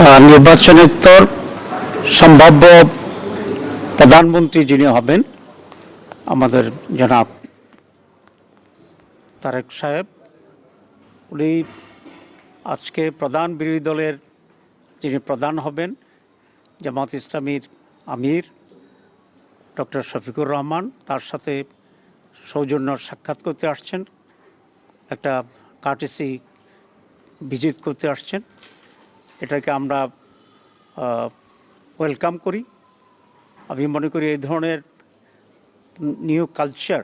নির্বাচনোত্তর সম্ভাব্য প্রধানমন্ত্রী যিনি হবেন আমাদের জনাব তারেক সাহেব, উনি আজকে প্রধান বিরোধী দলের যিনি প্রধান হবেন জামাত ইসলামীর আমির ডক্টর শফিকুর রহমান, তার সাথে সৌজন্য সাক্ষাৎ করতে আসছেন, একটা কার্টেসি ভিজিট করতে আসছেন। এটাকে আমরা ওয়েলকাম করি। আমি মনে করি এই ধরনের নিউ কালচার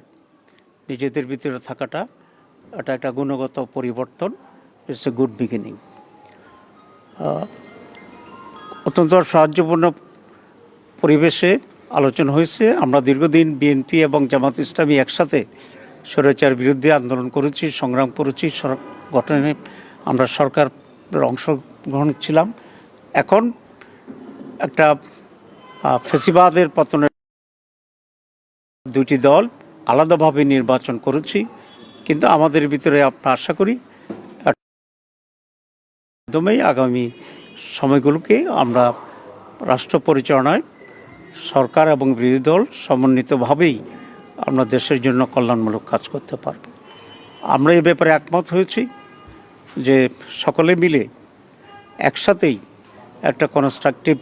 নিজেদের ভিতরে থাকাটা এটা একটা গুণগত পরিবর্তন। It's a good beginning. অত্যন্ত সাহায্যপূর্ণ পরিবেশে আলোচনা হয়েছে। আমরা দীর্ঘদিন বিএনপি এবং জামাত ইসলামী একসাথে স্বৈরাচার বিরুদ্ধে আন্দোলন করেছি, সংগ্রাম করেছি, গঠনে আমরা সরকারের অংশগ্রহণ ছিলাম। এখন একটা ফেসিবাদের পতনের দুটি দল আলাদাভাবে নির্বাচন করেছি, কিন্তু আমাদের ভিতরে আমরা আশা করি একদমই আগামী সময়গুলোকে আমরা রাষ্ট্র পরিচালনায় সরকার এবং বিরোধী দল সমন্বিতভাবেই আমরা দেশের জন্য কল্যাণমূলক কাজ করতে পারব। আমরা এই ব্যাপারে একমত হয়েছি যে সকলে মিলে একসাথেই একটা কনস্ট্রাকটিভ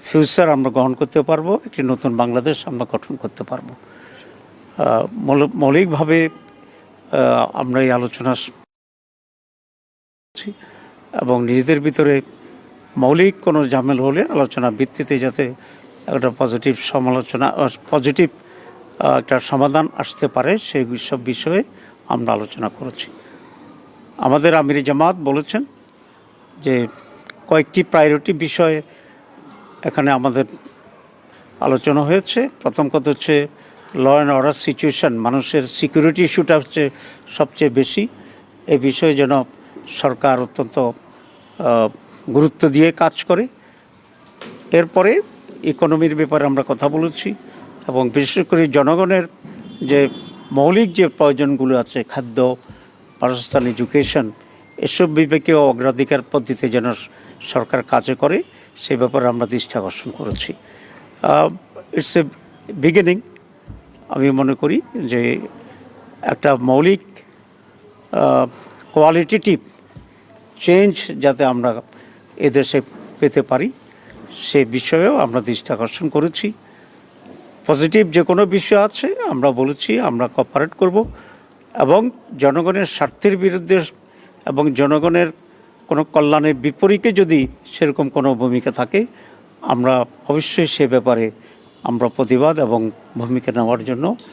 ফিউচার আমরা গ্রহণ করতে পারবো, একটি নতুন বাংলাদেশ আমরা গঠন করতে পারবো। মৌলিকভাবে আমরা এই আলোচনা এবং নিজেদের ভিতরে মৌলিক কোনো ঝামেল হলে আলোচনা ভিত্তিতে যাতে একটা পজিটিভ একটা সমাধান আসতে পারে সেই সব বিষয়ে আমরা আলোচনা করেছি। আমাদের আমির জামাত বলেছেন যে কয়েকটি প্রায়োরিটি বিষয়ে এখানে আমাদের আলোচনা হয়েছে। প্রথম কথা হচ্ছে ল অ্যান্ড অর্ডার সিচুয়েশন, মানুষের সিকিউরিটি ইস্যুটা হচ্ছে সবচেয়ে বেশি। এই বিষয়ে যেন সরকার অত্যন্ত গুরুত্ব দিয়ে কাজ করে। এরপরে ইকোনমির ব্যাপারে আমরা কথা বলেছি এবং বিশেষ করে জনগণের যে মৌলিক যে প্রয়োজনগুলো আছে, খাদ্য, বাসস্থান, এডুকেশন, এসব বিবেকে অগ্রাধিকার পদ্ধতিতে যেন সরকার কাজে করে সে ব্যাপারে আমরা দৃষ্টি আকর্ষণ করেছি। It's a beginning. আমি মনে করি যে একটা মৌলিক কোয়ালিটেটিভ চেঞ্জ যাতে আমরা এদেশে পেতে পারি সে বিষয়েও আমরা দৃষ্টি আকর্ষণ করেছি। পজিটিভ যে কোনো বিষয় আছে আমরা বলেছি আমরা কোঅপারেট করব এবং জনগণের স্বার্থের বিরুদ্ধে এবং জনগণের কোনো কল্যাণের বিপরীতে যদি সেরকম কোনো ভূমিকা থাকে আমরা অবশ্যই সে ব্যাপারে আমরা প্রতিবাদ এবং ভূমিকা নেওয়ার জন্য